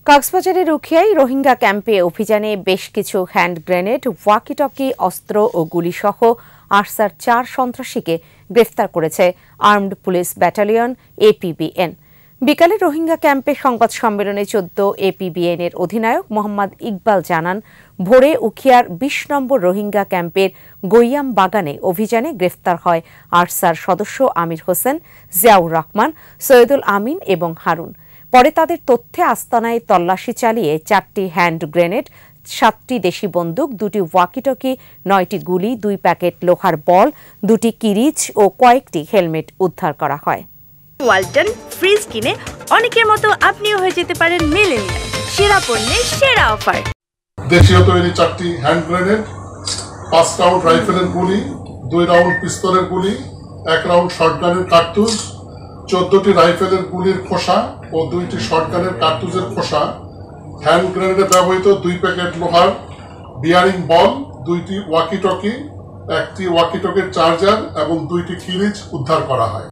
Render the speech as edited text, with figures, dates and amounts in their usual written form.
কক্সবাজারের উখিয়ায় রোহিঙ্গা ক্যাম্পে অভিযানে বেশ কিছু হ্যান্ড গ্রেনেড, ওয়াকিটকি, অস্ত্র ও গুলিসহ আরসার ৪ সন্ত্রাসীকে গ্রেফতার করেছে আর্মড পুলিশ ব্যাটালিয়ন এপিবিএন। বিকালে রোহিঙ্গা ক্যাম্পে সংবাদ সম্মেলনে ১৪ এপিবিএন এর অধিনায়ক মোহাম্মদ ইকবাল জানান, ভোরে উখিয়ার ২০ নম্বর রোহিঙ্গা ক্যাম্পের গৈয়াম বাগানে অভিযানে গ্রেফতার হয় আরসার সদস্য আমির হোসেন, জিয়াউর রহমান, সৈয়দুল আমিন এবং হারুন। পরে তাদের তথ্যে আস্তানায় তল্লাশি চালিয়ে ৪টি হ্যান্ড গ্রেনেড, ৭টি দেশি বন্দুক, ২টি ওয়াকিটকি, ৯টি গুলি, ২ প্যাকেট লোহার বল, ২টি কিরিচ ও কয়েকটি হেলমেট উদ্ধার করা হয়। ওয়ালটন ফ্রিজ কিনে অনেকের মতো আপনিও হয়ে যেতে পারেন মিলেনিয়াল। সেরা পণ্যের সেরা অফার। দেশীয় তৈরি ৪টি হ্যান্ড গ্রেনেড, ৫ রাউন্ড রাইফেলের গুলি, ২ রাউন্ড পিস্তলের গুলি, ১ রাউন্ড শটগানের কার্তুজ, ১৪টি রাইফেলের গুলির খোসা ও ২টি শটগানের কার্তুজের খোসা, হ্যান্ড গ্রেনেডে ব্যবহৃত ২ প্যাকেট লোহার বিয়ারিং বল, ২টি ওয়াকিটকি, ১টি ওয়াকিটকির চার্জার এবং ২টি কিরিচ উদ্ধার করা হয়।